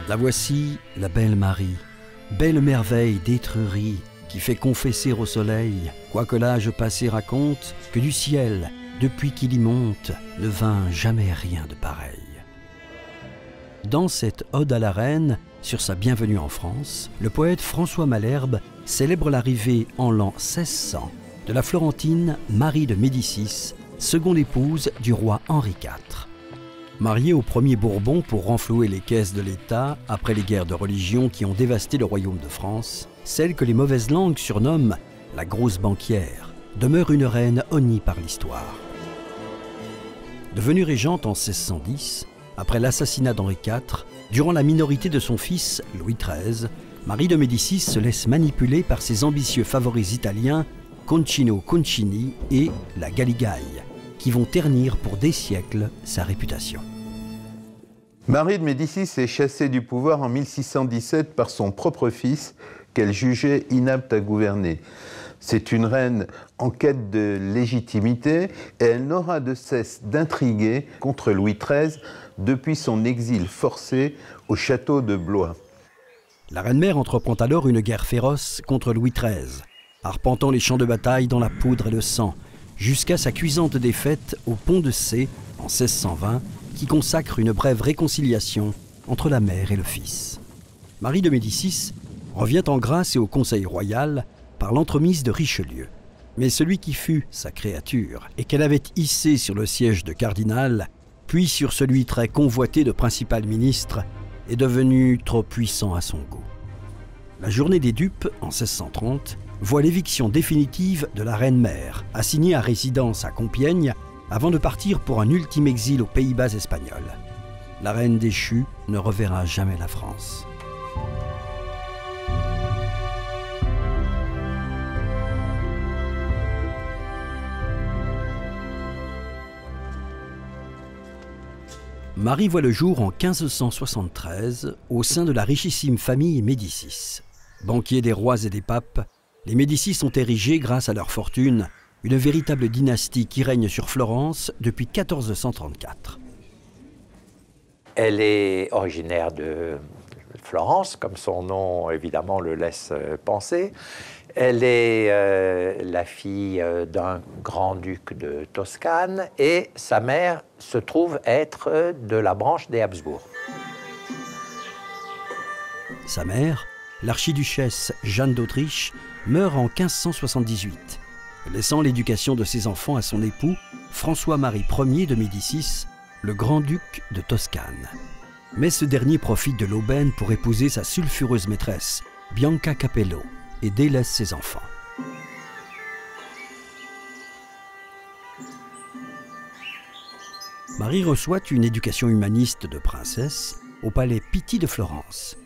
La voici, la belle Marie, belle merveille d'Étrurie, qui fait confesser au soleil, quoique l'âge passé raconte, que du ciel, depuis qu'il y monte, ne vint jamais rien de pareil. Dans cette ode à la reine, sur sa bienvenue en France, le poète François Malherbe célèbre l'arrivée en l'an 1600 de la Florentine Marie de Médicis, seconde épouse du roi Henri IV. Mariée au premier Bourbon pour renflouer les caisses de l'État après les guerres de religion qui ont dévasté le royaume de France, celle que les mauvaises langues surnomment la grosse banquière demeure une reine honnie par l'histoire. Devenue régente en 1610, après l'assassinat d'Henri IV, durant la minorité de son fils Louis XIII, Marie de Médicis se laisse manipuler par ses ambitieux favoris italiens Concino Concini et la Galigaille, qui vont ternir pour des siècles sa réputation. Marie de Médicis est chassée du pouvoir en 1617 par son propre fils, qu'elle jugeait inapte à gouverner. C'est une reine en quête de légitimité et elle n'aura de cesse d'intriguer contre Louis XIII depuis son exil forcé au château de Blois. La reine-mère entreprend alors une guerre féroce contre Louis XIII, arpentant les champs de bataille dans la poudre et le sang, jusqu'à sa cuisante défaite au pont de Cé en 1620, qui consacre une brève réconciliation entre la mère et le fils. Marie de Médicis revient en grâce et au conseil royal par l'entremise de Richelieu. Mais celui qui fut sa créature et qu'elle avait hissé sur le siège de cardinal, puis sur celui très convoité de principal ministre, est devenu trop puissant à son goût. La journée des dupes, en 1630, voit l'éviction définitive de la reine-mère, assignée à résidence à Compiègne, avant de partir pour un ultime exil aux Pays-Bas espagnols. La reine déchue ne reverra jamais la France. Marie voit le jour en 1573 au sein de la richissime famille Médicis. Banquiers des rois et des papes, les Médicis ont érigé, grâce à leur fortune, une véritable dynastie qui règne sur Florence depuis 1434. Elle est originaire de Florence, comme son nom évidemment le laisse penser. Elle est la fille d'un grand-duc de Toscane et sa mère se trouve être de la branche des Habsbourg. Sa mère, l'archiduchesse Jeanne d'Autriche, meurt en 1578, laissant l'éducation de ses enfants à son époux, François-Marie Ier de Médicis, le grand-duc de Toscane. Mais ce dernier profite de l'aubaine pour épouser sa sulfureuse maîtresse, Bianca Capello, et délaisse ses enfants. Marie reçoit une éducation humaniste de princesse au palais Pitti de Florence.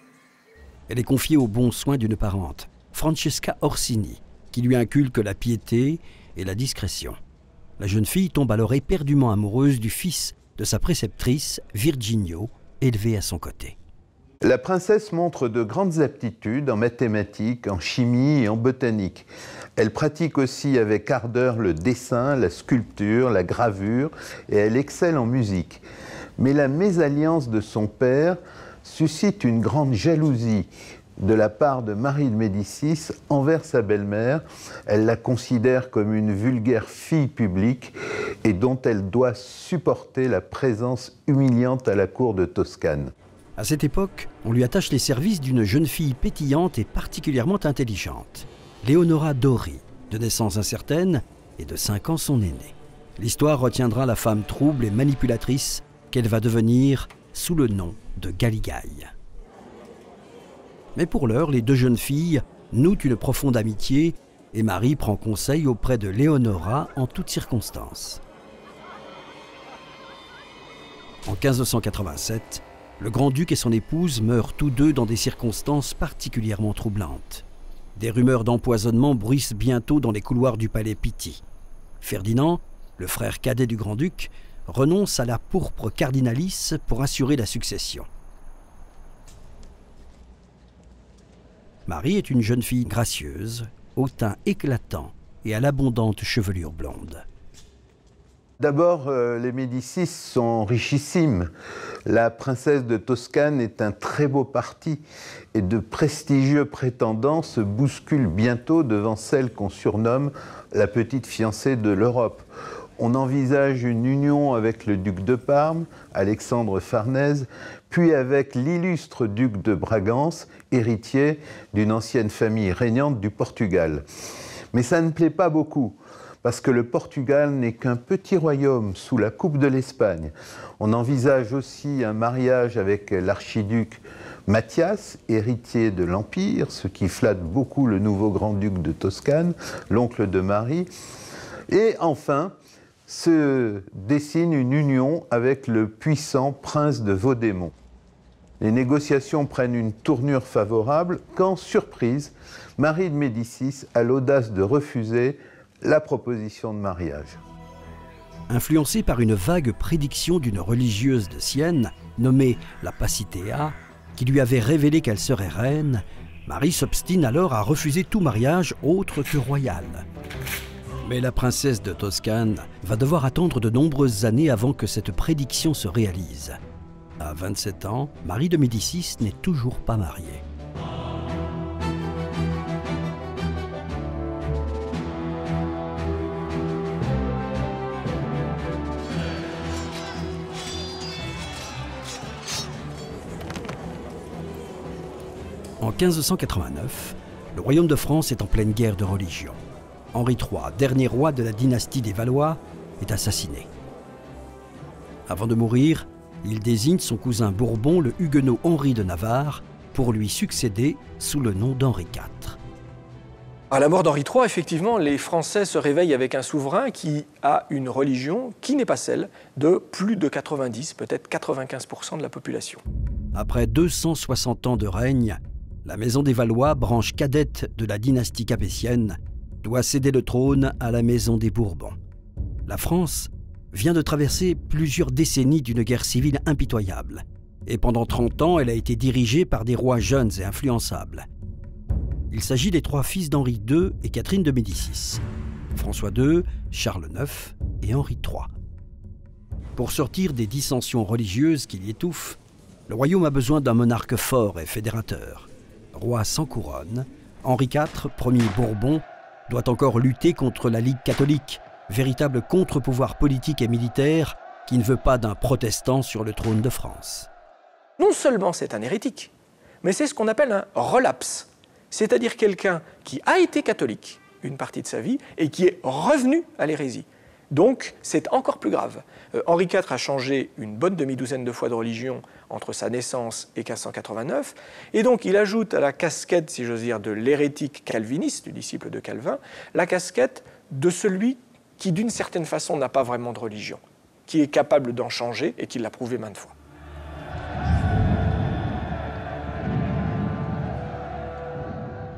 Elle est confiée aux bons soins d'une parente, Francesca Orsini, qui lui inculque la piété et la discrétion. La jeune fille tombe alors éperdument amoureuse du fils de sa préceptrice, Virginio, élevé à son côté. La princesse montre de grandes aptitudes en mathématiques, en chimie et en botanique. Elle pratique aussi avec ardeur le dessin, la sculpture, la gravure et elle excelle en musique. Mais la mésalliance de son père suscite une grande jalousie de la part de Marie de Médicis envers sa belle-mère. Elle la considère comme une vulgaire fille publique et dont elle doit supporter la présence humiliante à la cour de Toscane. À cette époque, on lui attache les services d'une jeune fille pétillante et particulièrement intelligente, Leonora Dori, de naissance incertaine et de 5 ans son aînée. L'histoire retiendra la femme trouble et manipulatrice qu'elle va devenir sous le nom de Galigaille. Mais pour l'heure, les deux jeunes filles nouent une profonde amitié et Marie prend conseil auprès de Leonora en toutes circonstances. En 1587, le grand-duc et son épouse meurent tous deux dans des circonstances particulièrement troublantes. Des rumeurs d'empoisonnement bruissent bientôt dans les couloirs du palais Pitti. Ferdinand, le frère cadet du grand-duc, renonce à la pourpre cardinalice pour assurer la succession. Marie est une jeune fille gracieuse, au teint éclatant et à l'abondante chevelure blonde. D'abord, les Médicis sont richissimes. La princesse de Toscane est un très beau parti et de prestigieux prétendants se bousculent bientôt devant celle qu'on surnomme la petite fiancée de l'Europe. On envisage une union avec le duc de Parme, Alexandre Farnèse, puis avec l'illustre duc de Bragance, héritier d'une ancienne famille régnante du Portugal. Mais ça ne plaît pas beaucoup, parce que le Portugal n'est qu'un petit royaume sous la coupe de l'Espagne. On envisage aussi un mariage avec l'archiduc Mathias, héritier de l'Empire, ce qui flatte beaucoup le nouveau grand-duc de Toscane, l'oncle de Marie. Et enfin, se dessine une union avec le puissant prince de Vaudémont. Les négociations prennent une tournure favorable quand, surprise, Marie de Médicis a l'audace de refuser la proposition de mariage. Influencée par une vague prédiction d'une religieuse de Sienne, nommée la Pacitea, qui lui avait révélé qu'elle serait reine, Marie s'obstine alors à refuser tout mariage autre que royal. Mais la princesse de Toscane va devoir attendre de nombreuses années avant que cette prédiction se réalise. À 27 ans, Marie de Médicis n'est toujours pas mariée. En 1589, le royaume de France est en pleine guerre de religion. Henri III, dernier roi de la dynastie des Valois, est assassiné. Avant de mourir, il désigne son cousin Bourbon, le huguenot Henri de Navarre, pour lui succéder sous le nom d'Henri IV. À la mort d'Henri III, effectivement, les Français se réveillent avec un souverain qui a une religion qui n'est pas celle de plus de 90, peut-être 95% de la population. Après 260 ans de règne, la maison des Valois, branche cadette de la dynastie capétienne, doit céder le trône à la maison des Bourbons. La France vient de traverser plusieurs décennies d'une guerre civile impitoyable. Et pendant 30 ans, elle a été dirigée par des rois jeunes et influençables. Il s'agit des trois fils d'Henri II et Catherine de Médicis, François II, Charles IX et Henri III. Pour sortir des dissensions religieuses qui l'y étouffent, le royaume a besoin d'un monarque fort et fédérateur. Roi sans couronne, Henri IV, premier Bourbon, doit encore lutter contre la Ligue catholique, véritable contre-pouvoir politique et militaire qui ne veut pas d'un protestant sur le trône de France. Non seulement c'est un hérétique, mais c'est ce qu'on appelle un relapse, c'est-à-dire quelqu'un qui a été catholique une partie de sa vie et qui est revenu à l'hérésie. Donc c'est encore plus grave. Henri IV a changé une bonne demi-douzaine de fois de religion entre sa naissance et 1589, et donc il ajoute à la casquette, si j'ose dire, de l'hérétique calviniste, du disciple de Calvin, la casquette de celui qui, d'une certaine façon, n'a pas vraiment de religion, qui est capable d'en changer et qui l'a prouvé maintes fois.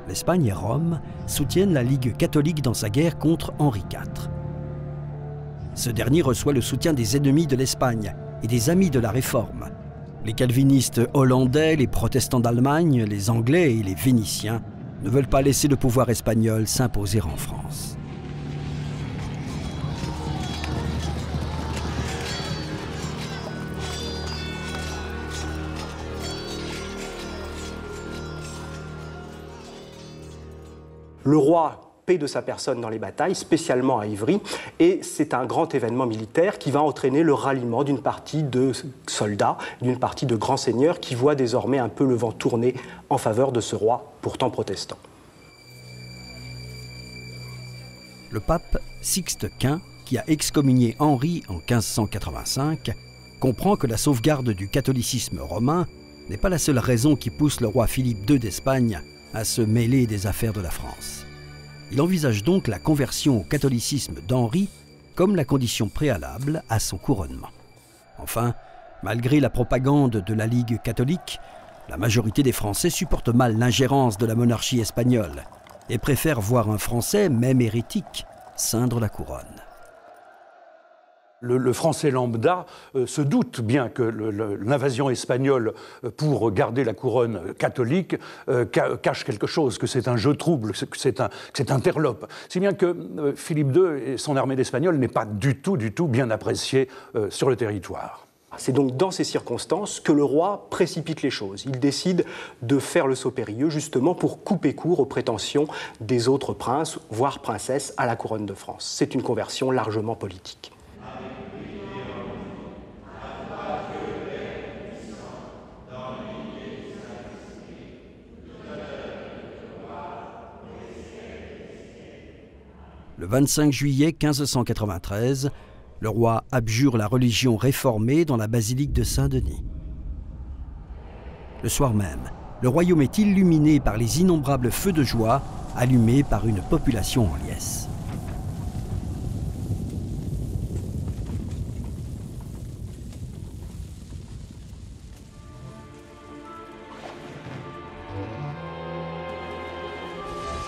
L'Espagne et Rome soutiennent la Ligue catholique dans sa guerre contre Henri IV. Ce dernier reçoit le soutien des ennemis de l'Espagne et des amis de la Réforme. Les calvinistes hollandais, les protestants d'Allemagne, les Anglais et les Vénitiens ne veulent pas laisser le pouvoir espagnol s'imposer en France. Le roi paie de sa personne dans les batailles, spécialement à Ivry, et c'est un grand événement militaire qui va entraîner le ralliement d'une partie de soldats, d'une partie de grands seigneurs qui voient désormais un peu le vent tourner en faveur de ce roi, pourtant protestant. Le pape Sixte Quint, qui a excommunié Henri en 1585, comprend que la sauvegarde du catholicisme romain n'est pas la seule raison qui pousse le roi Philippe II d'Espagne à se mêler des affaires de la France. Il envisage donc la conversion au catholicisme d'Henri comme la condition préalable à son couronnement. Enfin, malgré la propagande de la Ligue catholique, la majorité des Français supporte mal l'ingérence de la monarchie espagnole et préfère voir un Français, même hérétique, ceindre la couronne. Le Français lambda se doute bien que l'invasion espagnole pour garder la couronne catholique cache quelque chose, que c'est un jeu trouble, que c'est interlope. Si bien que Philippe II et son armée d'Espagnols n'est pas du tout bien apprécié sur le territoire. C'est donc dans ces circonstances que le roi précipite les choses. Il décide de faire le saut périlleux justement pour couper court aux prétentions des autres princes, voire princesses, à la couronne de France. C'est une conversion largement politique. Le 25 juillet 1593, le roi abjure la religion réformée dans la basilique de Saint-Denis. Le soir même, le royaume est illuminé par les innombrables feux de joie allumés par une population en liesse.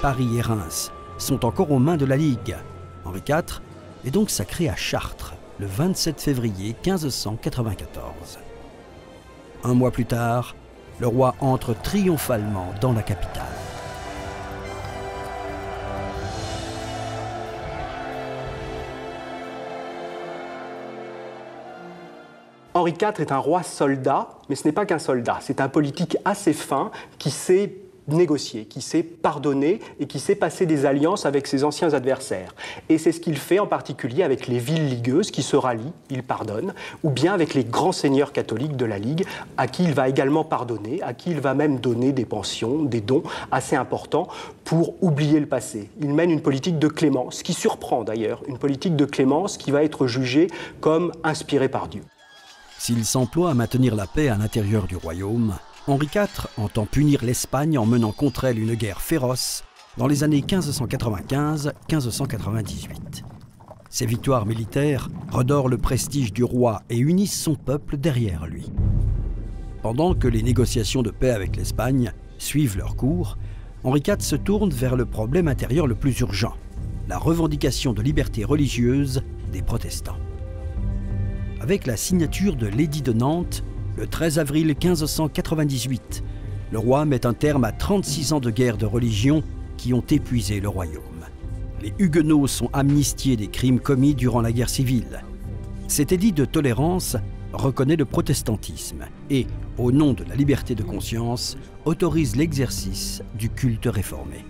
Paris et Reims sont encore aux mains de la Ligue. Henri IV est donc sacré à Chartres le 27 février 1594. Un mois plus tard, le roi entre triomphalement dans la capitale. Henri IV est un roi soldat, mais ce n'est pas qu'un soldat, c'est un politique assez fin qui sait négocier, qui sait pardonner et qui sait passer des alliances avec ses anciens adversaires. Et c'est ce qu'il fait en particulier avec les villes ligueuses qui se rallient, il pardonne, ou bien avec les grands seigneurs catholiques de la Ligue, à qui il va également pardonner, à qui il va même donner des pensions, des dons assez importants pour oublier le passé. Il mène une politique de clémence, qui surprend d'ailleurs, une politique de clémence qui va être jugée comme inspirée par Dieu. S'il s'emploie à maintenir la paix à l'intérieur du royaume, Henri IV entend punir l'Espagne en menant contre elle une guerre féroce dans les années 1595-1598. Ces victoires militaires redorent le prestige du roi et unissent son peuple derrière lui. Pendant que les négociations de paix avec l'Espagne suivent leur cours, Henri IV se tourne vers le problème intérieur le plus urgent, la revendication de liberté religieuse des protestants. Avec la signature de l'édit de Nantes, le 13 avril 1598, le roi met un terme à 36 ans de guerre de religion qui ont épuisé le royaume. Les Huguenots sont amnistiés des crimes commis durant la guerre civile. Cet édit de tolérance reconnaît le protestantisme et, au nom de la liberté de conscience, autorise l'exercice du culte réformé.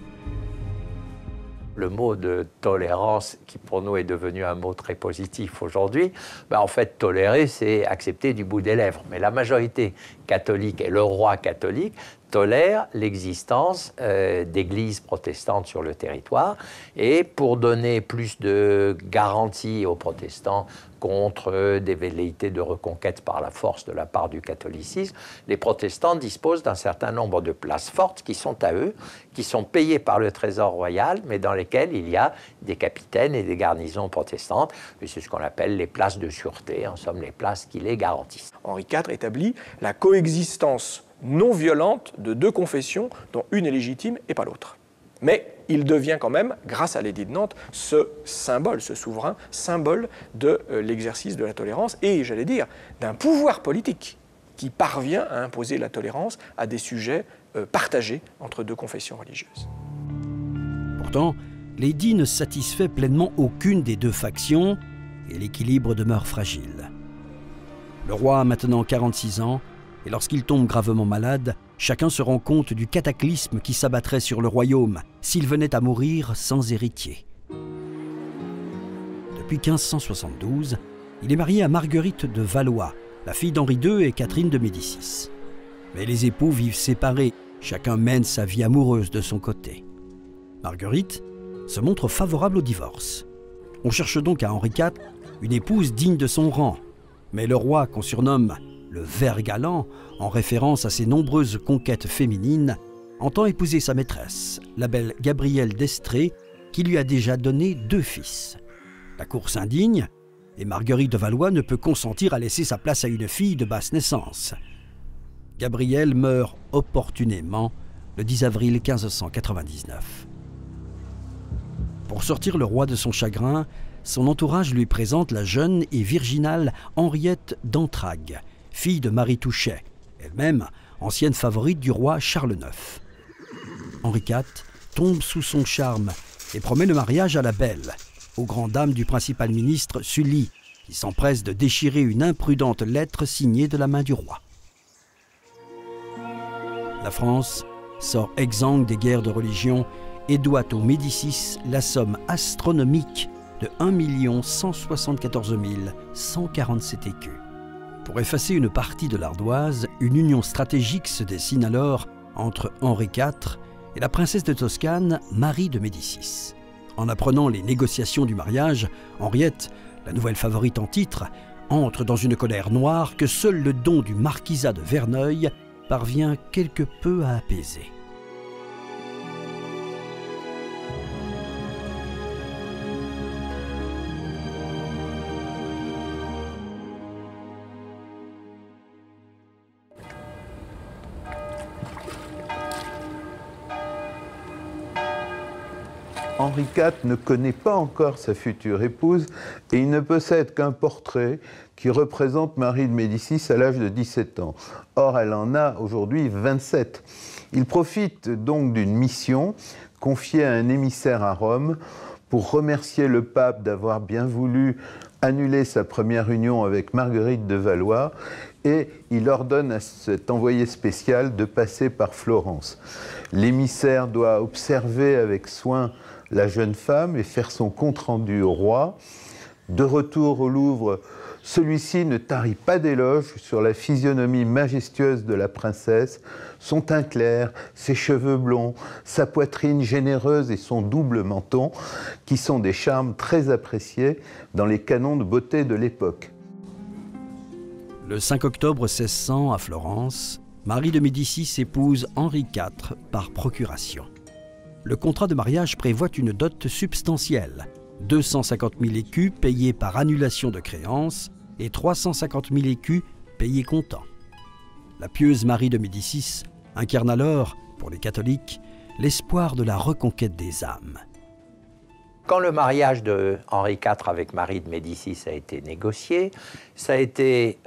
Le mot de tolérance, qui pour nous est devenu un mot très positif aujourd'hui, en fait, tolérer, c'est accepter du bout des lèvres. Mais la majorité catholique et le roi catholique tolèrent l'existence d'églises protestantes sur le territoire. Et pour donner plus de garanties aux protestants contre des velléités de reconquête par la force de la part du catholicisme, les protestants disposent d'un certain nombre de places fortes qui sont à eux, qui sont payées par le trésor royal, mais dans lesquelles il y a des capitaines et des garnisons protestantes. C'est ce qu'on appelle les places de sûreté, en somme les places qui les garantissent. Henri IV établit la coexistence non violente de deux confessions dont une est légitime et pas l'autre. Mais il devient quand même, grâce à l'édit de Nantes, ce symbole, ce souverain symbole de l'exercice de la tolérance et, j'allais dire, d'un pouvoir politique qui parvient à imposer la tolérance à des sujets partagés entre deux confessions religieuses. Pourtant, l'édit ne satisfait pleinement aucune des deux factions et l'équilibre demeure fragile. Le roi a maintenant 46 ans et lorsqu'il tombe gravement malade, chacun se rend compte du cataclysme qui s'abattrait sur le royaume s'il venait à mourir sans héritier. Depuis 1572, il est marié à Marguerite de Valois, la fille d'Henri II et Catherine de Médicis. Mais les époux vivent séparés, chacun mène sa vie amoureuse de son côté. Marguerite se montre favorable au divorce. On cherche donc à Henri IV une épouse digne de son rang, mais le roi, qu'on surnomme le Vert galant, en référence à ses nombreuses conquêtes féminines, entend épouser sa maîtresse, la belle Gabrielle d'Estrées, qui lui a déjà donné 2 fils. La cour s'indigne, et Marguerite de Valois ne peut consentir à laisser sa place à une fille de basse naissance. Gabrielle meurt opportunément le 10 avril 1599. Pour sortir le roi de son chagrin, son entourage lui présente la jeune et virginale Henriette d'Entragues, fille de Marie Touchet, elle-même ancienne favorite du roi Charles IX. Henri IV tombe sous son charme et promet le mariage à la belle, aux grandes dames du principal ministre Sully, qui s'empresse de déchirer une imprudente lettre signée de la main du roi. La France sort exsangue des guerres de religion et doit aux Médicis la somme astronomique de 1 174 147 écus. Pour effacer une partie de l'ardoise, une union stratégique se dessine alors entre Henri IV et la princesse de Toscane, Marie de Médicis. En apprenant les négociations du mariage, Henriette, la nouvelle favorite en titre, entre dans une colère noire que seul le don du marquisat de Verneuil parvient quelque peu à apaiser. Henri IV ne connaît pas encore sa future épouse et il ne possède qu'un portrait qui représente Marie de Médicis à l'âge de 17 ans. Or, elle en a aujourd'hui 27. Il profite donc d'une mission confiée à un émissaire à Rome pour remercier le pape d'avoir bien voulu annuler sa première union avec Marguerite de Valois, et il ordonne à cet envoyé spécial de passer par Florence. L'émissaire doit observer avec soin la jeune femme et faire son compte-rendu au roi. De retour au Louvre, celui-ci ne tarit pas d'éloges sur la physionomie majestueuse de la princesse, son teint clair, ses cheveux blonds, sa poitrine généreuse et son double menton, qui sont des charmes très appréciés dans les canons de beauté de l'époque. Le 5 octobre 1600, à Florence, Marie de Médicis épouse Henri IV par procuration. Le contrat de mariage prévoit une dot substantielle, 250 000 écus payés par annulation de créances et 350 000 écus payés comptant. La pieuse Marie de Médicis incarne alors, pour les catholiques, l'espoir de la reconquête des âmes. Quand le mariage de Henri IV avec Marie de Médicis a été négocié, ça a été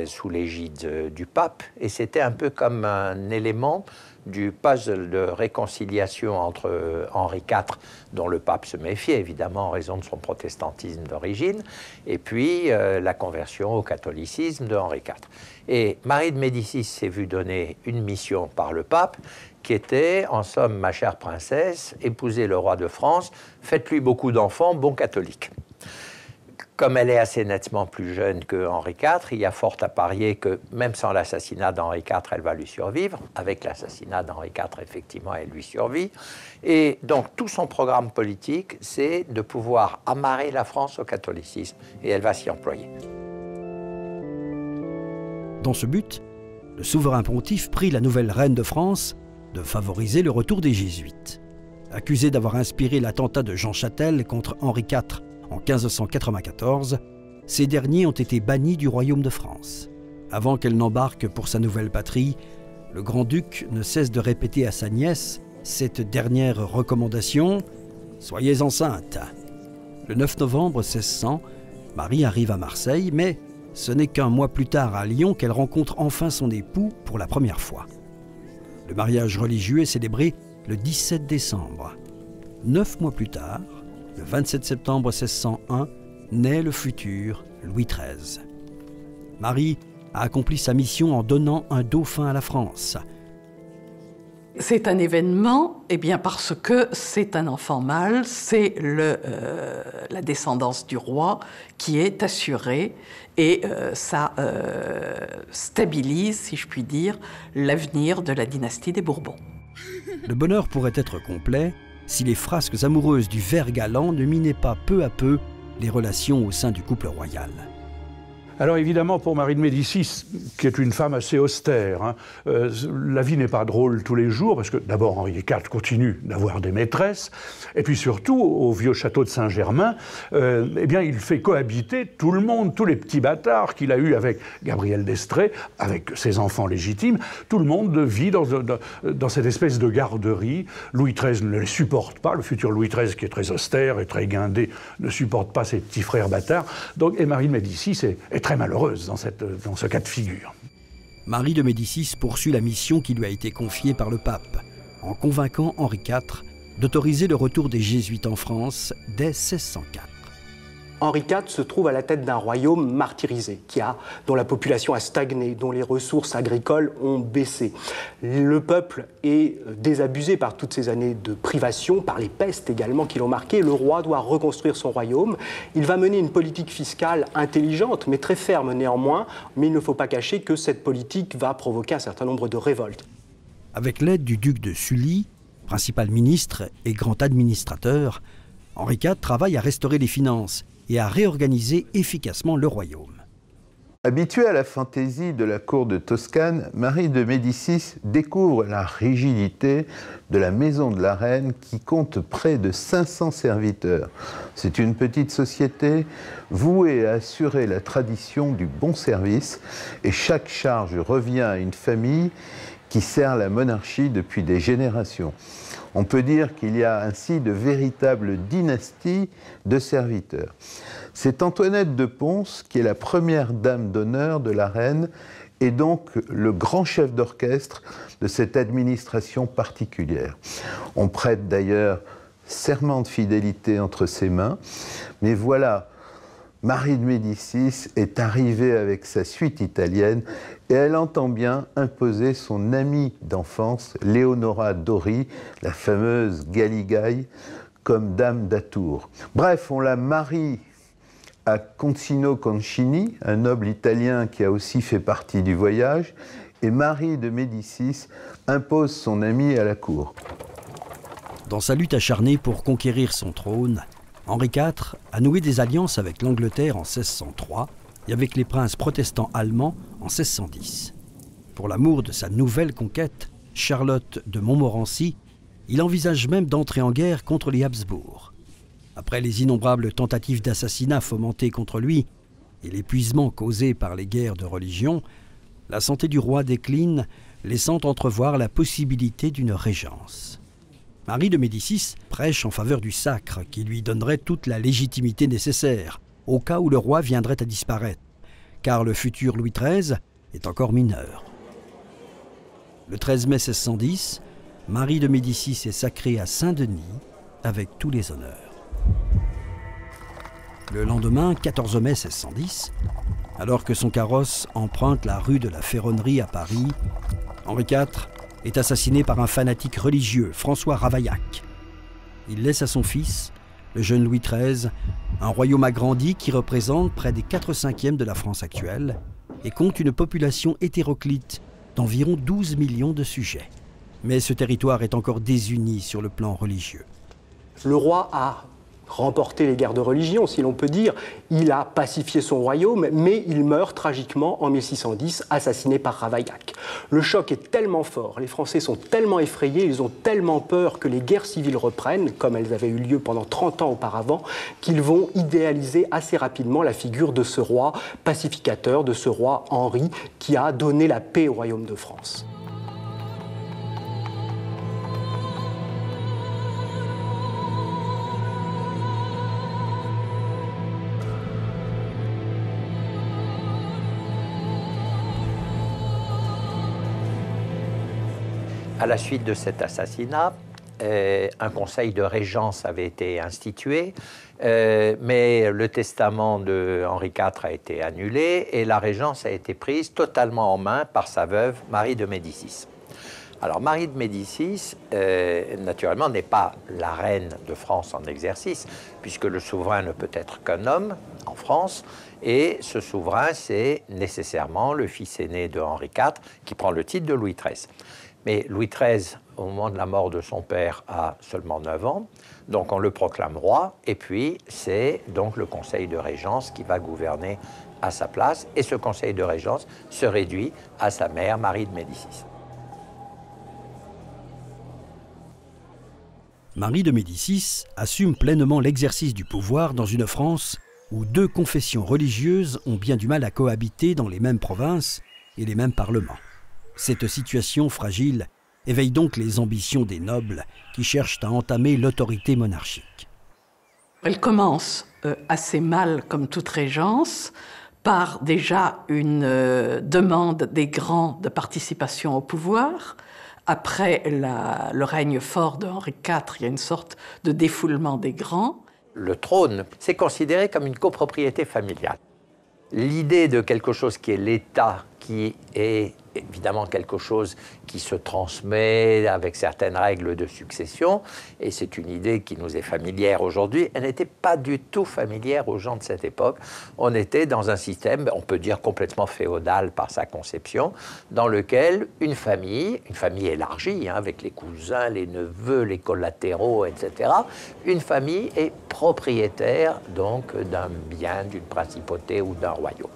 sous l'égide du pape, et c'était un peu comme un élément du puzzle de réconciliation entre Henri IV, dont le pape se méfiait évidemment en raison de son protestantisme d'origine, et puis la conversion au catholicisme de Henri IV. Et Marie de Médicis s'est vue donner une mission par le pape, qui était, en somme, ma chère princesse, épousez le roi de France, faites-lui beaucoup d'enfants, bon catholique. Comme elle est assez nettement plus jeune que Henri IV, il y a fort à parier que même sans l'assassinat d'Henri IV, elle va lui survivre. Avec l'assassinat d'Henri IV, effectivement, elle lui survit. Et donc, tout son programme politique, c'est de pouvoir amarrer la France au catholicisme. Et elle va s'y employer. Dans ce but, le souverain pontife prie la nouvelle reine de France de favoriser le retour des jésuites. Accusés d'avoir inspiré l'attentat de Jean Châtel contre Henri IV en 1594, ces derniers ont été bannis du royaume de France. Avant qu'elle n'embarque pour sa nouvelle patrie, le grand-duc ne cesse de répéter à sa nièce cette dernière recommandation « Soyez enceinte ». Le 9 novembre 1600, Marie arrive à Marseille, mais ce n'est qu'un mois plus tard à Lyon qu'elle rencontre enfin son époux pour la première fois. Le mariage religieux est célébré le 17 décembre. 9 mois plus tard, le 27 septembre 1601, naît le futur Louis XIII. Marie a accompli sa mission en donnant un dauphin à la France. C'est un événement, parce que c'est un enfant mâle, c'est la descendance du roi qui est assurée et ça stabilise, si je puis dire, l'avenir de la dynastie des Bourbons. Le bonheur pourrait être complet si les frasques amoureuses du ver galant ne minaient pas peu à peu les relations au sein du couple royal. Alors évidemment, pour Marie de Médicis, qui est une femme assez austère, hein, la vie n'est pas drôle tous les jours, parce que d'abord Henri IV continue d'avoir des maîtresses, et puis surtout, au vieux château de Saint-Germain, eh bien, il fait cohabiter tout le monde, tous les petits bâtards qu'il a eus avec Gabrielle d'Estrées, avec ses enfants légitimes. Tout le monde vit dans cette espèce de garderie. Louis XIII ne les supporte pas, le futur Louis XIII, qui est très austère et très guindé, ne supporte pas ses petits frères bâtards. Donc, et Marie de Médicis est très malheureuse dans ce cas de figure. Marie de Médicis poursuit la mission qui lui a été confiée par le pape, en convainquant Henri IV d'autoriser le retour des jésuites en France dès 1604. Henri IV se trouve à la tête d'un royaume martyrisé, dont la population a stagné, dont les ressources agricoles ont baissé. Le peuple est désabusé par toutes ces années de privation, par les pestes également qui l'ont marqué. Le roi doit reconstruire son royaume. Il va mener une politique fiscale intelligente, mais très ferme néanmoins. Mais il ne faut pas cacher que cette politique va provoquer un certain nombre de révoltes. Avec l'aide du duc de Sully, principal ministre et grand administrateur, Henri IV travaille à restaurer les finances et à réorganiser efficacement le royaume. Habituée à la fantaisie de la cour de Toscane, Marie de Médicis découvre la rigidité de la maison de la reine qui compte près de 500 serviteurs. C'est une petite société vouée à assurer la tradition du bon service et chaque charge revient à une famille qui sert la monarchie depuis des générations. On peut dire qu'il y a ainsi de véritables dynasties de serviteurs. C'est Antoinette de Pons qui est la première dame d'honneur de la reine et donc le grand chef d'orchestre de cette administration particulière. On prête d'ailleurs serment de fidélité entre ses mains, mais voilà, Marie de Médicis est arrivée avec sa suite italienne et elle entend bien imposer son amie d'enfance, Leonora Dori, la fameuse Galigaï, comme dame d'Atour. Bref, on la marie à Concino Concini, un noble italien qui a aussi fait partie du voyage, et Marie de Médicis impose son amie à la cour. Dans sa lutte acharnée pour conquérir son trône, Henri IV a noué des alliances avec l'Angleterre en 1603 et avec les princes protestants allemands en 1610. Pour l'amour de sa nouvelle conquête, Charlotte de Montmorency, il envisage même d'entrer en guerre contre les Habsbourg. Après les innombrables tentatives d'assassinat fomentées contre lui et l'épuisement causé par les guerres de religion, la santé du roi décline, laissant entrevoir la possibilité d'une régence. Marie de Médicis prêche en faveur du sacre qui lui donnerait toute la légitimité nécessaire au cas où le roi viendrait à disparaître, car le futur Louis XIII est encore mineur. Le 13 mai 1610, Marie de Médicis est sacrée à Saint-Denis avec tous les honneurs. Le lendemain, 14 mai 1610, alors que son carrosse emprunte la rue de la Ferronnerie à Paris, Henri IV est assassiné par un fanatique religieux, François Ravaillac. Il laisse à son fils, le jeune Louis XIII, un royaume agrandi qui représente près des 4/5 de la France actuelle et compte une population hétéroclite d'environ 12 millions de sujets. Mais ce territoire est encore désuni sur le plan religieux. Le roi a remporté les guerres de religion, si l'on peut dire. Il a pacifié son royaume, mais il meurt tragiquement en 1610, assassiné par Ravaillac. Le choc est tellement fort, les Français sont tellement effrayés, ils ont tellement peur que les guerres civiles reprennent, comme elles avaient eu lieu pendant 30 ans auparavant, qu'ils vont idéaliser assez rapidement la figure de ce roi pacificateur, de ce roi Henri, qui a donné la paix au royaume de France. À la suite de cet assassinat, un conseil de régence avait été institué, mais le testament de Henri IV a été annulé et la régence a été prise totalement en main par sa veuve, Marie de Médicis. Alors, Marie de Médicis, naturellement, n'est pas la reine de France en exercice, puisque le souverain ne peut être qu'un homme en France, et ce souverain, c'est nécessairement le fils aîné de Henri IV, qui prend le titre de Louis XIII. Mais Louis XIII, au moment de la mort de son père, a seulement 9 ans, donc on le proclame roi, et puis c'est donc le conseil de régence qui va gouverner à sa place et ce conseil de régence se réduit à sa mère, Marie de Médicis. Marie de Médicis assume pleinement l'exercice du pouvoir dans une France où deux confessions religieuses ont bien du mal à cohabiter dans les mêmes provinces et les mêmes parlements. Cette situation fragile éveille donc les ambitions des nobles qui cherchent à entamer l'autorité monarchique. Elle commence assez mal, comme toute régence, par déjà une demande des grands de participation au pouvoir. Après le règne fort de Henri IV, il y a une sorte de défoulement des grands. Le trône, c'est considéré comme une copropriété familiale. L'idée de quelque chose qui est l'État, qui est évidemment quelque chose qui se transmet avec certaines règles de succession, et c'est une idée qui nous est familière aujourd'hui, elle n'était pas du tout familière aux gens de cette époque. On était dans un système, on peut dire complètement féodal par sa conception, dans lequel une famille élargie, avec les cousins, les neveux, les collatéraux, etc., une famille est propriétaire donc d'un bien, d'une principauté ou d'un royaume.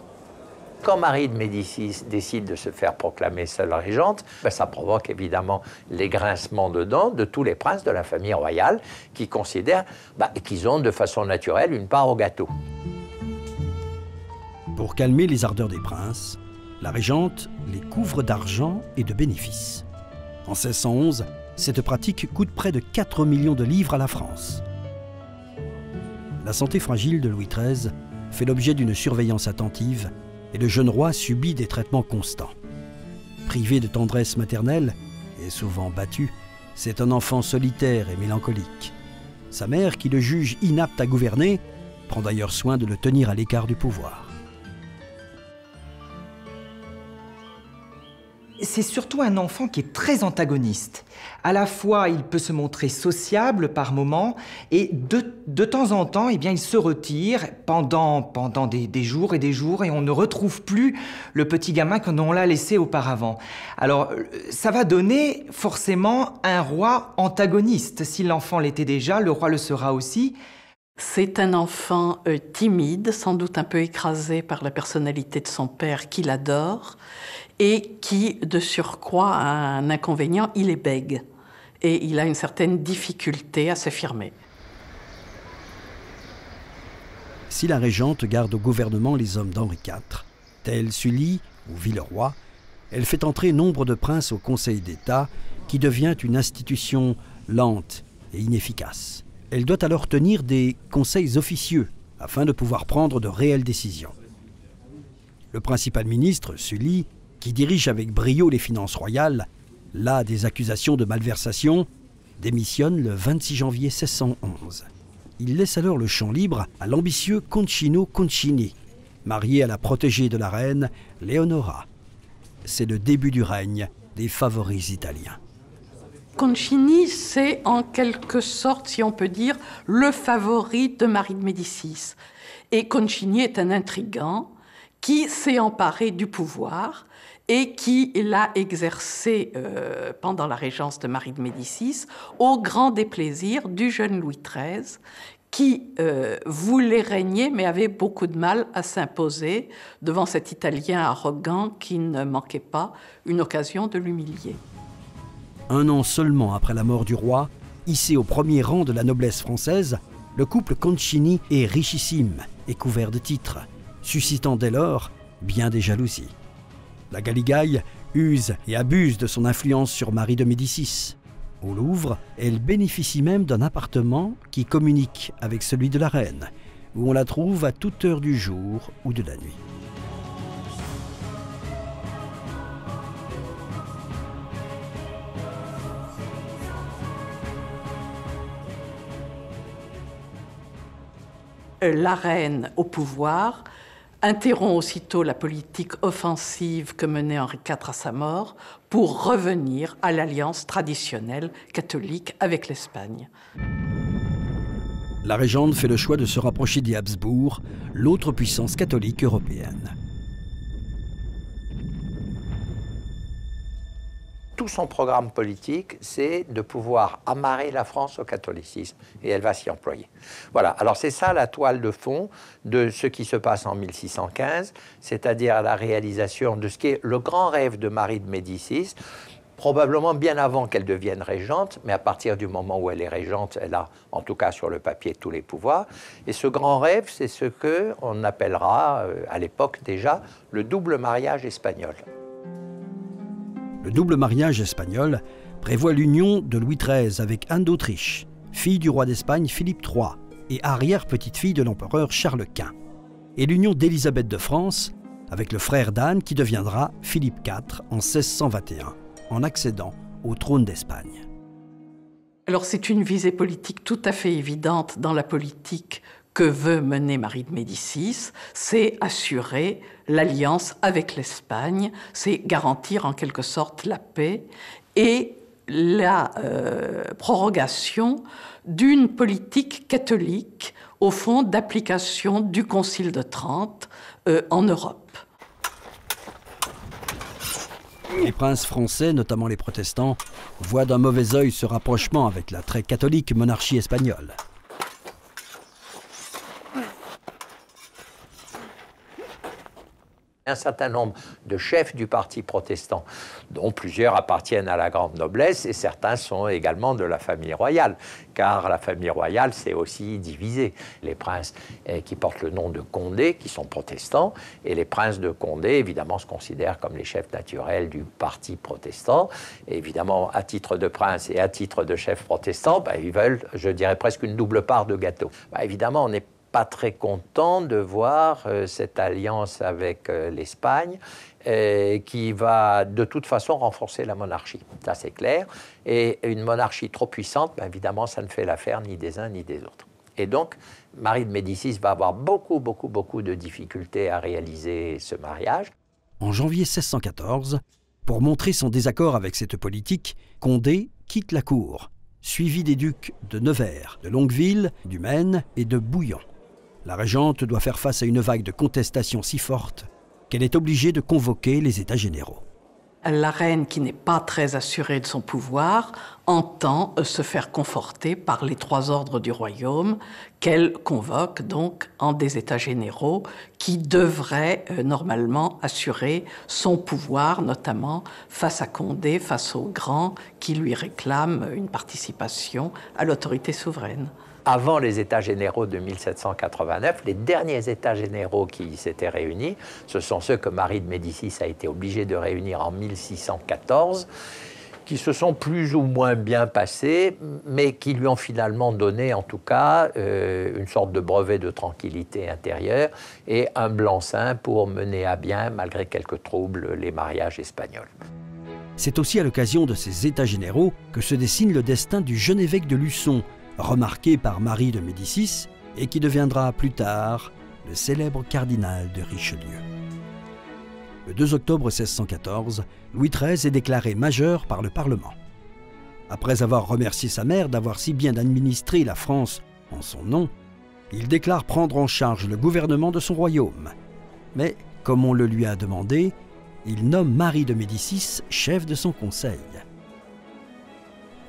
Quand Marie de Médicis décide de se faire proclamer seule régente, ça provoque évidemment les grincements de dents de tous les princes de la famille royale qui considèrent qu'ils ont de façon naturelle une part au gâteau. Pour calmer les ardeurs des princes, la régente les couvre d'argent et de bénéfices. En 1611, cette pratique coûte près de 4 millions de livres à la France. La santé fragile de Louis XIII fait l'objet d'une surveillance attentive et le jeune roi subit des traitements constants. Privé de tendresse maternelle et souvent battu, c'est un enfant solitaire et mélancolique. Sa mère, qui le juge inapte à gouverner, prend d'ailleurs soin de le tenir à l'écart du pouvoir. C'est surtout un enfant qui est très antagoniste. À la fois, il peut se montrer sociable par moments, et de temps en temps, il se retire pendant des jours, et on ne retrouve plus le petit gamin qu'on l'a laissé auparavant. Alors, ça va donner forcément un roi antagoniste. Si l'enfant l'était déjà, le roi le sera aussi. C'est un enfant timide, sans doute un peu écrasé par la personnalité de son père qu'il adore, et qui, de surcroît, a un inconvénient, il est bègue. Et il a une certaine difficulté à s'affirmer. Si la régente garde au gouvernement les hommes d'Henri IV, tel Sully ou Villeroy, elle fait entrer nombre de princes au Conseil d'État, qui devient une institution lente et inefficace. Elle doit alors tenir des conseils officieux afin de pouvoir prendre de réelles décisions. Le principal ministre, Sully, qui dirige avec brio les finances royales, las des accusations de malversation, démissionne le 26 janvier 1611. Il laisse alors le champ libre à l'ambitieux Concino Concini, marié à la protégée de la reine, Leonora. C'est le début du règne des favoris italiens. Concini, c'est en quelque sorte, si on peut dire, le favori de Marie de Médicis. Et Concini est un intrigant qui s'est emparé du pouvoir et qui l'a exercé pendant la régence de Marie de Médicis au grand déplaisir du jeune Louis XIII qui voulait régner mais avait beaucoup de mal à s'imposer devant cet Italien arrogant qui ne manquait pas une occasion de l'humilier. Un an seulement après la mort du roi, hissé au premier rang de la noblesse française, le couple Concini est richissime et couvert de titres, suscitant dès lors bien des jalousies. La Galigaille use et abuse de son influence sur Marie de Médicis. Au Louvre, elle bénéficie même d'un appartement qui communique avec celui de la reine, où on la trouve à toute heure du jour ou de la nuit. La reine au pouvoir interrompt aussitôt la politique offensive que menait Henri IV à sa mort pour revenir à l'alliance traditionnelle catholique avec l'Espagne. La régente fait le choix de se rapprocher des Habsbourg, l'autre puissance catholique européenne. tout son programme politique, c'est de pouvoir amarrer la France au catholicisme. Et elle va s'y employer. Voilà, alors c'est ça la toile de fond de ce qui se passe en 1615, c'est-à-dire la réalisation de ce qui est le grand rêve de Marie de Médicis, probablement bien avant qu'elle devienne régente, mais à partir du moment où elle est régente, elle a, en tout cas sur le papier, tous les pouvoirs. Et ce grand rêve, c'est ce qu'on appellera, à l'époque déjà, le double mariage espagnol. Le double mariage espagnol prévoit l'union de Louis XIII avec Anne d'Autriche, fille du roi d'Espagne Philippe III et arrière-petite-fille de l'empereur Charles Quint, et l'union d'Élisabeth de France avec le frère d'Anne qui deviendra Philippe IV en 1621. En accédant au trône d'Espagne. Alors c'est une visée politique tout à fait évidente dans la politique que veut mener Marie de Médicis, c'est assurer l'alliance avec l'Espagne, c'est garantir en quelque sorte la paix et la prorogation d'une politique catholique, au fond d'application du Concile de Trente en Europe. Les princes français, notamment les protestants, voient d'un mauvais œil ce rapprochement avec la très catholique monarchie espagnole. Un certain nombre de chefs du parti protestant, dont plusieurs appartiennent à la grande noblesse, et certains sont également de la famille royale, car la famille royale s'est aussi divisée. Les princes qui portent le nom de Condé, qui sont protestants, et les princes de Condé, évidemment, se considèrent comme les chefs naturels du parti protestant. Et évidemment, à titre de prince et à titre de chef protestant, ils veulent, je dirais, presque une double part de gâteau. Évidemment, on n'est pas très content de voir cette alliance avec l'Espagne qui va de toute façon renforcer la monarchie. Ça, c'est clair. Et une monarchie trop puissante, évidemment, ça ne fait l'affaire ni des uns ni des autres. Et donc, Marie de Médicis va avoir beaucoup de difficultés à réaliser ce mariage. En janvier 1614, pour montrer son désaccord avec cette politique, Condé quitte la cour, suivi des ducs de Nevers, de Longueville, du Maine et de Bouillon. La régente doit faire face à une vague de contestation si forte qu'elle est obligée de convoquer les États généraux. La reine, qui n'est pas très assurée de son pouvoir, entend se faire conforter par les trois ordres du royaume qu'elle convoque donc en des États généraux qui devraient normalement assurer son pouvoir, notamment face à Condé, face aux grands qui lui réclament une participation à l'autorité souveraine. Avant les États généraux de 1789, les derniers États généraux qui s'étaient réunis, ce sont ceux que Marie de Médicis a été obligée de réunir en 1614, qui se sont plus ou moins bien passés, mais qui lui ont finalement donné, en tout cas, une sorte de brevet de tranquillité intérieure et un blanc-seing pour mener à bien, malgré quelques troubles, les mariages espagnols. C'est aussi à l'occasion de ces États généraux que se dessine le destin du jeune évêque de Luçon, remarqué par Marie de Médicis et qui deviendra plus tard le célèbre cardinal de Richelieu. Le 2 octobre 1614, Louis XIII est déclaré majeur par le Parlement. Après avoir remercié sa mère d'avoir si bien administré la France en son nom, il déclare prendre en charge le gouvernement de son royaume. Mais, comme on le lui a demandé, il nomme Marie de Médicis chef de son conseil.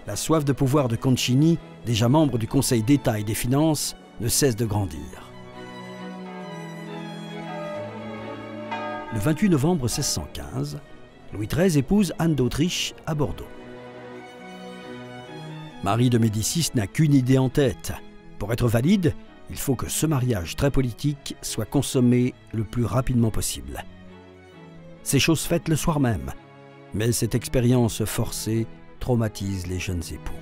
La soif de pouvoir de Concini, déjà membre du Conseil d'État et des Finances, ne cesse de grandir. Le 28 novembre 1615, Louis XIII épouse Anne d'Autriche à Bordeaux. Marie de Médicis n'a qu'une idée en tête. Pour être valide, il faut que ce mariage très politique soit consommé le plus rapidement possible. C'est chose faite le soir même, mais cette expérience forcée traumatise les jeunes époux.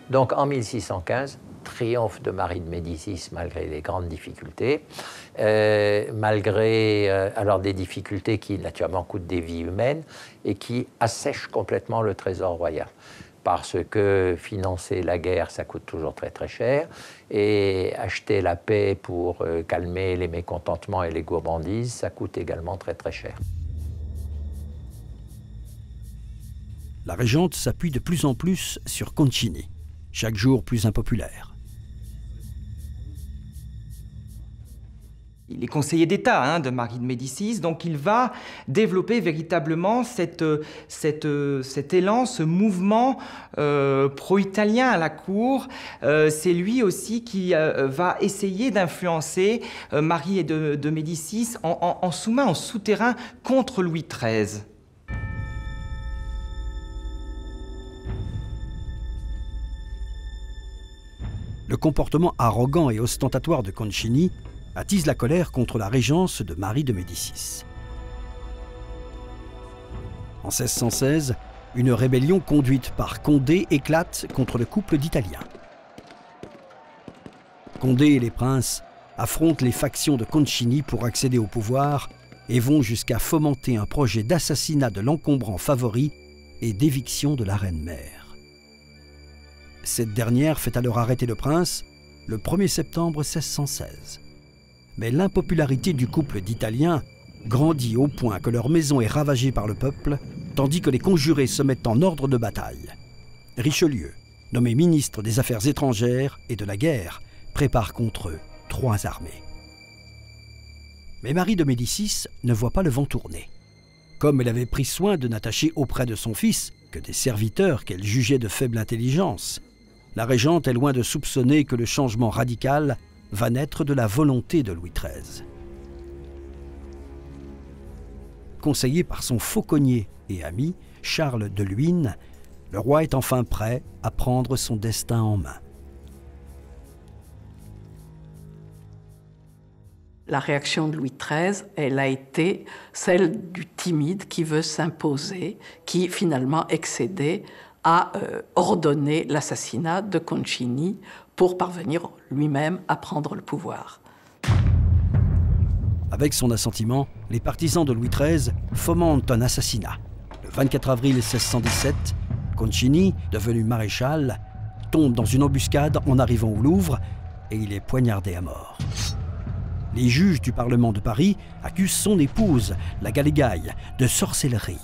Donc en 1615, triomphe de Marie de Médicis malgré les grandes difficultés, malgré alors des difficultés qui naturellement coûtent des vies humaines et qui assèchent complètement le trésor royal. Parce que financer la guerre, ça coûte toujours très cher, et acheter la paix pour calmer les mécontentements et les gourmandises, ça coûte également très cher. La régente s'appuie de plus en plus sur Concini, chaque jour plus impopulaire. il est conseiller d'État de Marie de Médicis, donc il va développer véritablement cet élan, ce mouvement pro-italien à la cour. C'est lui aussi qui va essayer d'influencer Marie de Médicis en sous-main, en souterrain contre Louis XIII. Le comportement arrogant et ostentatoire de Concini attise la colère contre la régence de Marie de Médicis. En 1616, une rébellion conduite par Condé éclate contre le couple d'Italiens. Condé et les princes affrontent les factions de Concini pour accéder au pouvoir et vont jusqu'à fomenter un projet d'assassinat de l'encombrant favori et d'éviction de la reine-mère. Cette dernière fait alors arrêter le prince le 1er septembre 1616. Mais l'impopularité du couple d'Italiens grandit au point que leur maison est ravagée par le peuple, tandis que les conjurés se mettent en ordre de bataille. Richelieu, nommé ministre des Affaires étrangères et de la guerre, prépare contre eux 3 armées. Mais Marie de Médicis ne voit pas le vent tourner. Comme elle avait pris soin de n'attacher auprès de son fils que des serviteurs qu'elle jugeait de faible intelligence, la régente est loin de soupçonner que le changement radical va naître de la volonté de Louis XIII. Conseillé par son fauconnier et ami, Charles de Luynes, le roi est enfin prêt à prendre son destin en main. La réaction de Louis XIII, elle a été celle du timide qui veut s'imposer, qui finalement excédait à ordonner l'assassinat de Concini pour parvenir lui-même à prendre le pouvoir. Avec son assentiment, les partisans de Louis XIII fomentent un assassinat. Le 24 avril 1617, Concini, devenu maréchal, tombe dans une embuscade en arrivant au Louvre et il est poignardé à mort. Les juges du Parlement de Paris accusent son épouse, la Galigaille, de sorcellerie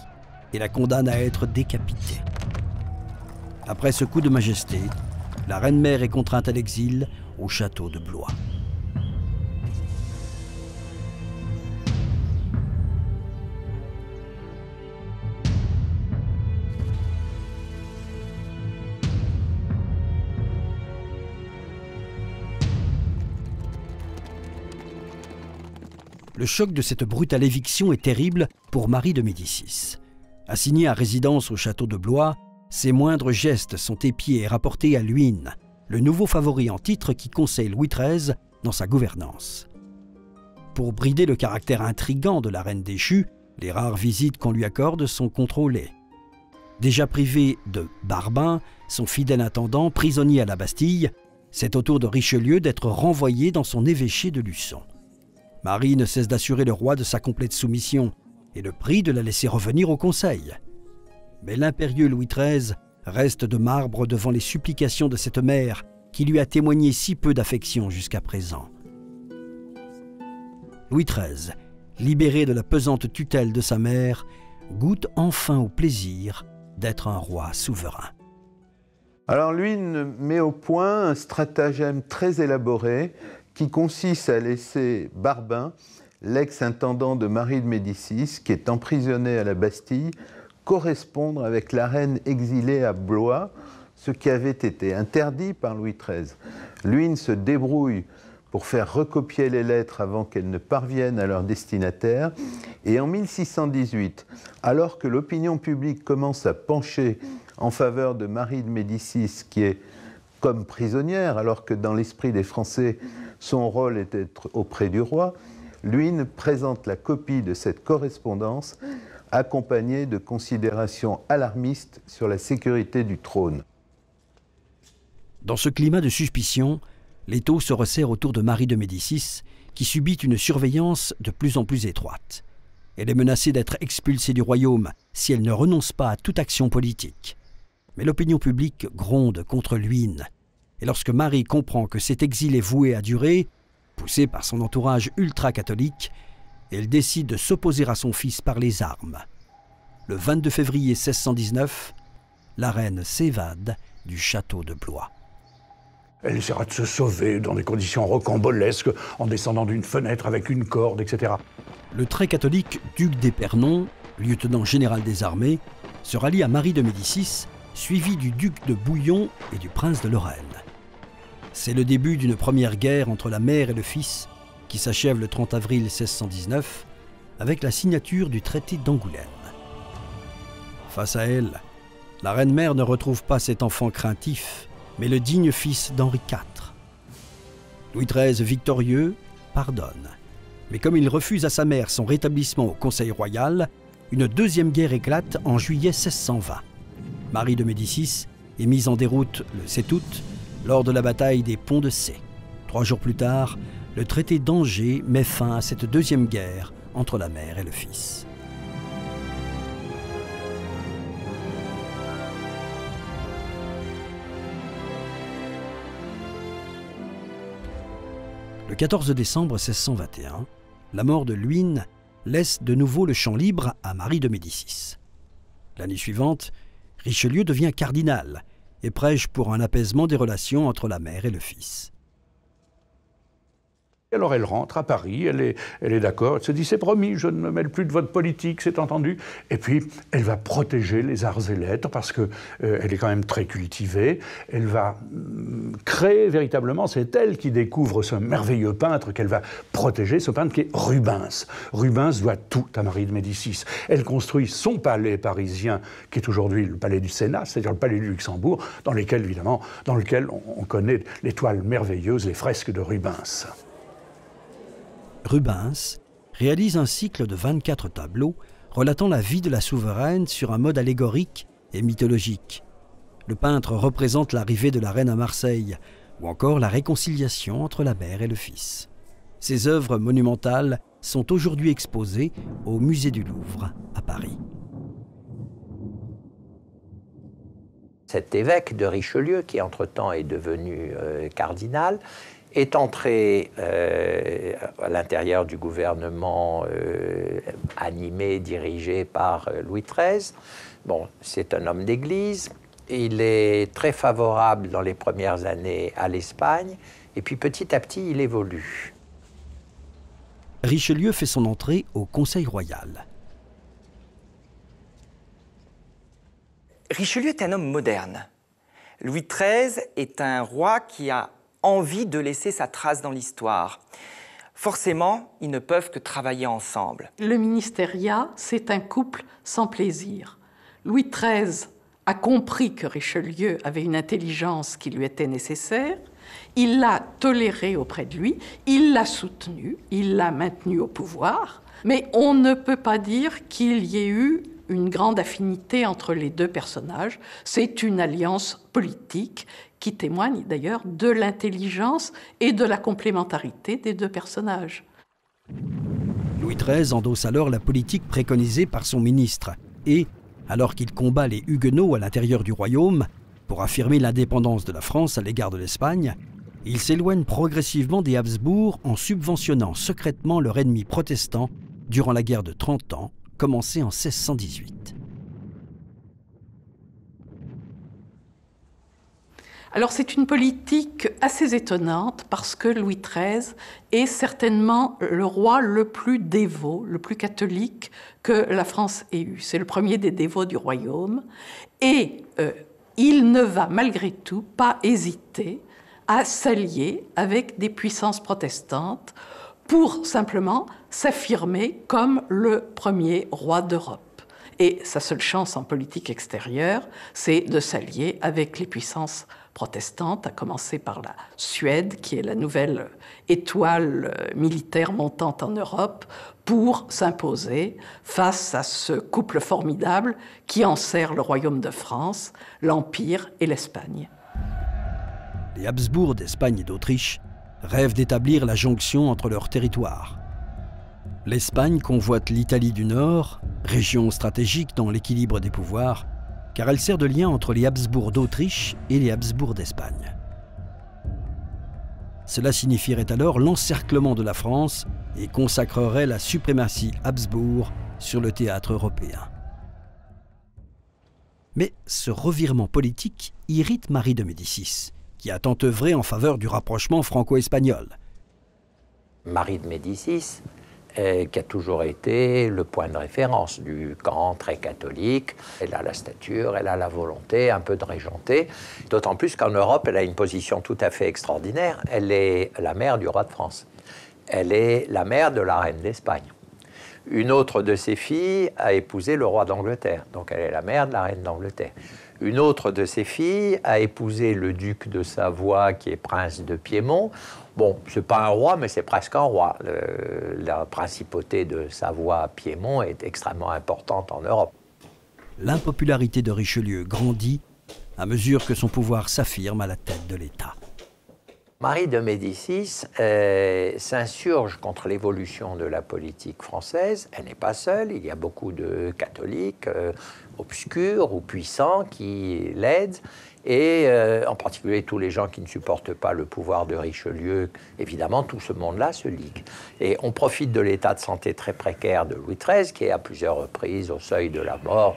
et la condamnent à être décapitée. Après ce coup de majesté, la reine-mère est contrainte à l'exil au château de Blois. Le choc de cette brutale éviction est terrible pour Marie de Médicis. Assignée à résidence au château de Blois, ses moindres gestes sont épiés et rapportés à Luynes, le nouveau favori en titre qui conseille Louis XIII dans sa gouvernance. Pour brider le caractère intrigant de la reine déchue, les rares visites qu'on lui accorde sont contrôlées. Déjà privé de Barbin, son fidèle intendant, prisonnier à la Bastille, c'est au tour de Richelieu d'être renvoyé dans son évêché de Luçon. Marie ne cesse d'assurer le roi de sa complète soumission et le prie de la laisser revenir au conseil. Mais l'impérieux Louis XIII reste de marbre devant les supplications de cette mère qui lui a témoigné si peu d'affection jusqu'à présent. Louis XIII, libéré de la pesante tutelle de sa mère, goûte enfin au plaisir d'être un roi souverain. Alors Luynes met au point un stratagème très élaboré qui consiste à laisser Barbin, l'ex-intendant de Marie de Médicis, qui est emprisonné à la Bastille, correspondre avec la reine exilée à Blois, ce qui avait été interdit par Louis XIII. Luynes se débrouille pour faire recopier les lettres avant qu'elles ne parviennent à leur destinataire. Et en 1618, alors que l'opinion publique commence à pencher en faveur de Marie de Médicis, qui est comme prisonnière, alors que dans l'esprit des Français, son rôle était d'être auprès du roi, Luynes présente la copie de cette correspondance accompagnée de considérations alarmistes sur la sécurité du trône. Dans ce climat de suspicion, l'étau se resserre autour de Marie de Médicis, qui subit une surveillance de plus en plus étroite. Elle est menacée d'être expulsée du royaume si elle ne renonce pas à toute action politique. Mais l'opinion publique gronde contre Luynes. Et lorsque Marie comprend que cet exil est voué à durer, poussée par son entourage ultra-catholique, elle décide de s'opposer à son fils par les armes. Le 22 février 1619, la reine s'évade du château de Blois. Elle essaiera de se sauver dans des conditions rocambolesques, en descendant d'une fenêtre avec une corde, etc. Le très catholique duc d'Épernon, lieutenant général des armées, se rallie à Marie de Médicis, suivi du duc de Bouillon et du prince de Lorraine. C'est le début d'une première guerre entre la mère et le fils, qui s'achève le 30 avril 1619, avec la signature du traité d'Angoulême. Face à elle, la reine-mère ne retrouve pas cet enfant craintif, mais le digne fils d'Henri IV. Louis XIII, victorieux, pardonne. Mais comme il refuse à sa mère son rétablissement au Conseil royal, une deuxième guerre éclate en juillet 1620. Marie de Médicis est mise en déroute le 7 août lors de la bataille des Ponts de Cé. 3 jours plus tard, le traité d'Angers met fin à cette deuxième guerre entre la mère et le fils. Le 14 décembre 1621, la mort de Luynes laisse de nouveau le champ libre à Marie de Médicis. L'année suivante, Richelieu devient cardinal et prêche pour un apaisement des relations entre la mère et le fils. Alors elle rentre à Paris, elle est d'accord, elle se dit « c'est promis, je ne me mêle plus de votre politique, c'est entendu ». Et puis elle va protéger les arts et lettres parce qu'elle est quand même très cultivée. Elle va créer véritablement, c'est elle qui découvre ce merveilleux peintre qu'elle va protéger, ce peintre qui est Rubens. Rubens doit tout à Marie de Médicis. Elle construit son palais parisien, qui est aujourd'hui le palais du Sénat, c'est-à-dire le palais du Luxembourg, dans lequel on connaît les toiles merveilleuses, les fresques de Rubens. Rubens réalise un cycle de 24 tableaux relatant la vie de la souveraine sur un mode allégorique et mythologique. Le peintre représente l'arrivée de la reine à Marseille ou encore la réconciliation entre la mère et le fils. Ces œuvres monumentales sont aujourd'hui exposées au musée du Louvre à Paris. Cet évêque de Richelieu, qui entre-temps est devenu cardinal, est entré à l'intérieur du gouvernement animé, dirigé par Louis XIII. Bon, c'est un homme d'église. Il est très favorable dans les premières années à l'Espagne. Et puis petit à petit, il évolue. Richelieu fait son entrée au Conseil royal. Richelieu est un homme moderne. Louis XIII est un roi qui a envie de laisser sa trace dans l'histoire. Forcément, ils ne peuvent que travailler ensemble. Le ministériat, c'est un couple sans plaisir. Louis XIII a compris que Richelieu avait une intelligence qui lui était nécessaire. Il l'a toléré auprès de lui, il l'a soutenu, il l'a maintenu au pouvoir. Mais on ne peut pas dire qu'il y ait eu une grande affinité entre les deux personnages. C'est une alliance politique qui témoigne d'ailleurs de l'intelligence et de la complémentarité des deux personnages. Louis XIII endosse alors la politique préconisée par son ministre et, alors qu'il combat les Huguenots à l'intérieur du royaume pour affirmer l'indépendance de la France à l'égard de l'Espagne, il s'éloigne progressivement des Habsbourg en subventionnant secrètement leur ennemi protestant durant la guerre de 30 ans, commencée en 1618. Alors c'est une politique assez étonnante parce que Louis XIII est certainement le roi le plus dévot, le plus catholique que la France ait eu. C'est le premier des dévots du royaume et il ne va malgré tout pas hésiter à s'allier avec des puissances protestantes pour simplement s'affirmer comme le premier roi d'Europe. Et sa seule chance en politique extérieure, c'est de s'allier avec les puissances protestantes, à commencer par la Suède, qui est la nouvelle étoile militaire montante en Europe, pour s'imposer face à ce couple formidable qui enserre le royaume de France, l'Empire et l'Espagne. Les Habsbourg d'Espagne et d'Autriche rêvent d'établir la jonction entre leurs territoires. L'Espagne convoite l'Italie du Nord, région stratégique dans l'équilibre des pouvoirs, car elle sert de lien entre les Habsbourg d'Autriche et les Habsbourg d'Espagne. Cela signifierait alors l'encerclement de la France et consacrerait la suprématie Habsbourg sur le théâtre européen. Mais ce revirement politique irrite Marie de Médicis, qui a tant œuvré en faveur du rapprochement franco-espagnol. Marie de Médicis, qui a toujours été le point de référence du camp très catholique. Elle a la stature, elle a la volonté un peu de régenter, d'autant plus qu'en Europe, elle a une position tout à fait extraordinaire. Elle est la mère du roi de France. Elle est la mère de la reine d'Espagne. Une autre de ses filles a épousé le roi d'Angleterre, donc elle est la mère de la reine d'Angleterre. Une autre de ses filles a épousé le duc de Savoie, qui est prince de Piémont. Bon, c'est pas un roi, mais c'est presque un roi. La principauté de Savoie-Piémont est extrêmement importante en Europe. L'impopularité de Richelieu grandit à mesure que son pouvoir s'affirme à la tête de l'État. Marie de Médicis s'insurge contre l'évolution de la politique française. Elle n'est pas seule, il y a beaucoup de catholiques obscurs ou puissants qui l'aident, et en particulier tous les gens qui ne supportent pas le pouvoir de Richelieu. Évidemment, tout ce monde-là se ligue. Et on profite de l'état de santé très précaire de Louis XIII, qui est à plusieurs reprises au seuil de la mort,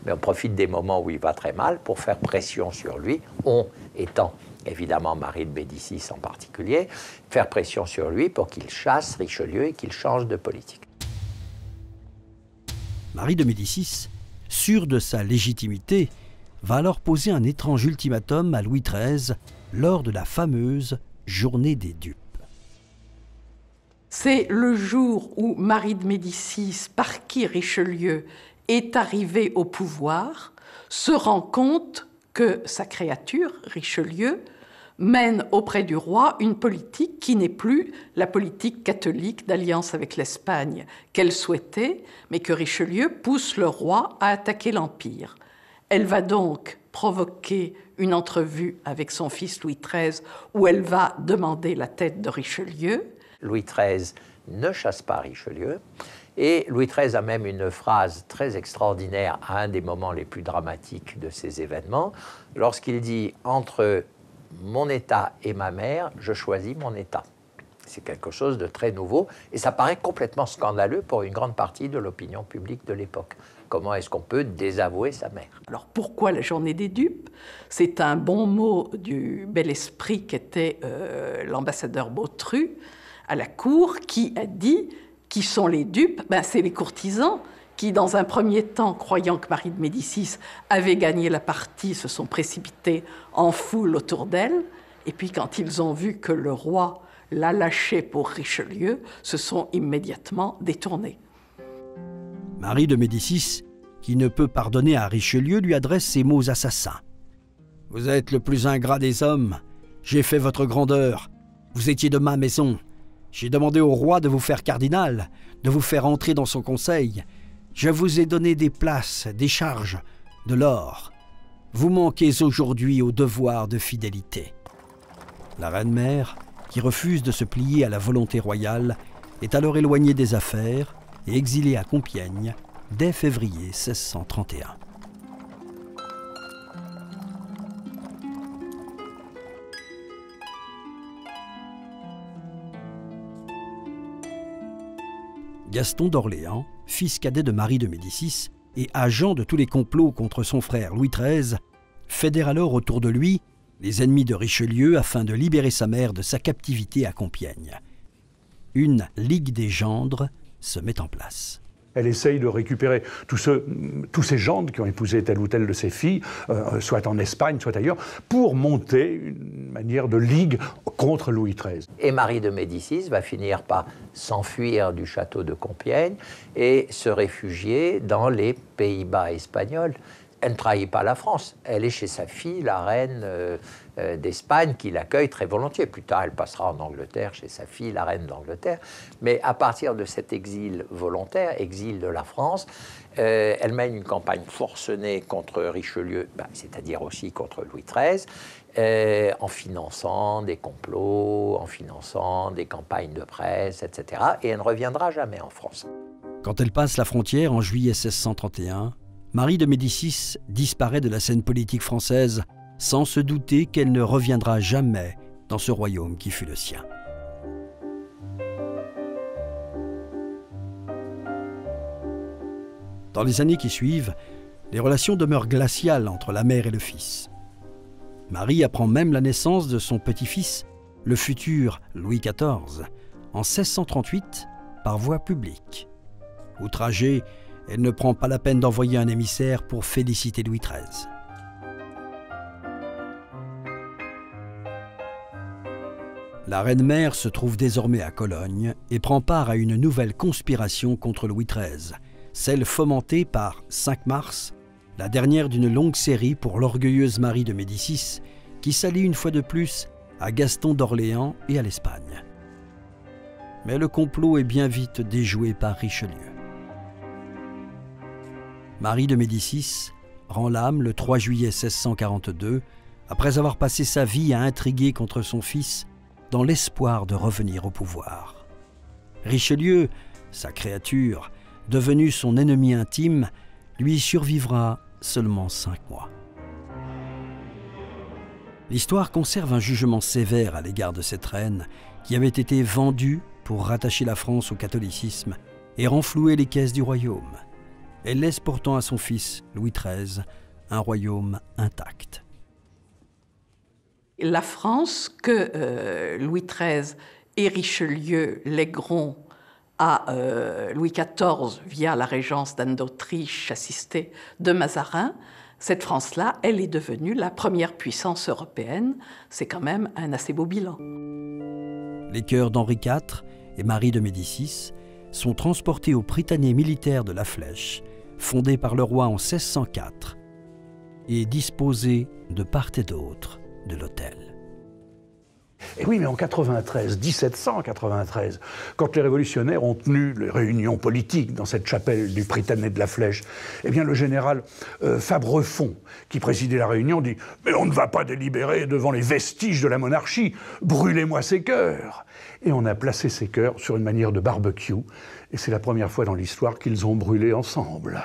mais on profite des moments où il va très mal pour faire pression sur lui, on étant évidemment Marie de Médicis en particulier, faire pression sur lui pour qu'il chasse Richelieu et qu'il change de politique. Marie de Médicis, sûre de sa légitimité, va alors poser un étrange ultimatum à Louis XIII lors de la fameuse Journée des dupes. C'est le jour où Marie de Médicis, par qui Richelieu est arrivé au pouvoir, se rend compte que sa créature, Richelieu, mène auprès du roi une politique qui n'est plus la politique catholique d'alliance avec l'Espagne qu'elle souhaitait, mais que Richelieu pousse le roi à attaquer l'Empire. Elle va donc provoquer une entrevue avec son fils Louis XIII où elle va demander la tête de Richelieu. Louis XIII ne chasse pas Richelieu, et Louis XIII a même une phrase très extraordinaire à un des moments les plus dramatiques de ces événements, lorsqu'il dit « Entre mon État et ma mère, je choisis mon État ». C'est quelque chose de très nouveau, et ça paraît complètement scandaleux pour une grande partie de l'opinion publique de l'époque. Comment est-ce qu'on peut désavouer sa mère? Alors pourquoi la journée des dupes? C'est un bon mot du bel esprit qu'était l'ambassadeur Bautru à la cour, qui a dit qui sont les dupes? C'est les courtisans qui, dans un premier temps, croyant que Marie de Médicis avait gagné la partie, se sont précipités en foule autour d'elle. Et puis, quand ils ont vu que le roi l'a lâché pour Richelieu, se sont immédiatement détournés. Marie de Médicis, qui ne peut pardonner à Richelieu, lui adresse ces mots assassins. « Vous êtes le plus ingrat des hommes. J'ai fait votre grandeur. Vous étiez de ma maison. J'ai demandé au roi de vous faire cardinal, de vous faire entrer dans son conseil. Je vous ai donné des places, des charges, de l'or. Vous manquez aujourd'hui au devoir de fidélité. » La reine-mère, qui refuse de se plier à la volonté royale, est alors éloignée des affaires et exilée à Compiègne dès février 1631. Gaston d'Orléans, fils cadet de Marie de Médicis et agent de tous les complots contre son frère Louis XIII, fédère alors autour de lui les ennemis de Richelieu afin de libérer sa mère de sa captivité à Compiègne. Une ligue des gendres se met en place. Elle essaye de récupérer tous ces gendres qui ont épousé telle ou telle de ses filles, soit en Espagne, soit ailleurs, pour monter une manière de ligue contre Louis XIII. Et Marie de Médicis va finir par s'enfuir du château de Compiègne et se réfugier dans les Pays-Bas espagnols. Elle ne trahit pas la France. Elle est chez sa fille, la reine d'Espagne, qui l'accueille très volontiers. Plus tard, elle passera en Angleterre chez sa fille, la reine d'Angleterre. Mais à partir de cet exil volontaire, exil de la France, elle mène une campagne forcenée contre Richelieu, c'est-à-dire aussi contre Louis XIII, en finançant des complots, en finançant des campagnes de presse, etc. Et elle ne reviendra jamais en France. Quand elle passe la frontière en juillet 1631, Marie de Médicis disparaît de la scène politique française sans se douter qu'elle ne reviendra jamais dans ce royaume qui fut le sien. Dans les années qui suivent, les relations demeurent glaciales entre la mère et le fils. Marie apprend même la naissance de son petit-fils, le futur Louis XIV, en 1638 par voie publique. Outragée, elle ne prend pas la peine d'envoyer un émissaire pour féliciter Louis XIII. La reine-mère se trouve désormais à Cologne et prend part à une nouvelle conspiration contre Louis XIII, celle fomentée par 5 mars, la dernière d'une longue série pour l'orgueilleuse Marie de Médicis, qui s'allie une fois de plus à Gaston d'Orléans et à l'Espagne. Mais le complot est bien vite déjoué par Richelieu. Marie de Médicis rend l'âme le 3 juillet 1642, après avoir passé sa vie à intriguer contre son fils dans l'espoir de revenir au pouvoir. Richelieu, sa créature, devenu son ennemi intime, lui survivra seulement 5 mois. L'histoire conserve un jugement sévère à l'égard de cette reine qui avait été vendue pour rattacher la France au catholicisme et renflouer les caisses du royaume. Elle laisse pourtant à son fils, Louis XIII, un royaume intact. La France que Louis XIII et Richelieu légueront à Louis XIV via la régence d'Anne d'Autriche assistée de Mazarin, cette France-là, elle est devenue la première puissance européenne. C'est quand même un assez beau bilan. Les cœurs d'Henri IV et Marie de Médicis sont transportés au Prytanée militaire de la Flèche, fondé par le roi en 1604, et disposés de part et d'autre de l'hôtel. Et oui, mais en 1793, quand les révolutionnaires ont tenu les réunions politiques dans cette chapelle du Prytanée de la Flèche, eh bien le général Fabrefond, qui présidait la réunion, dit « Mais on ne va pas délibérer devant les vestiges de la monarchie, brûlez-moi ces cœurs !» Et on a placé ces cœurs sur une manière de barbecue, et c'est la première fois dans l'histoire qu'ils ont brûlé ensemble.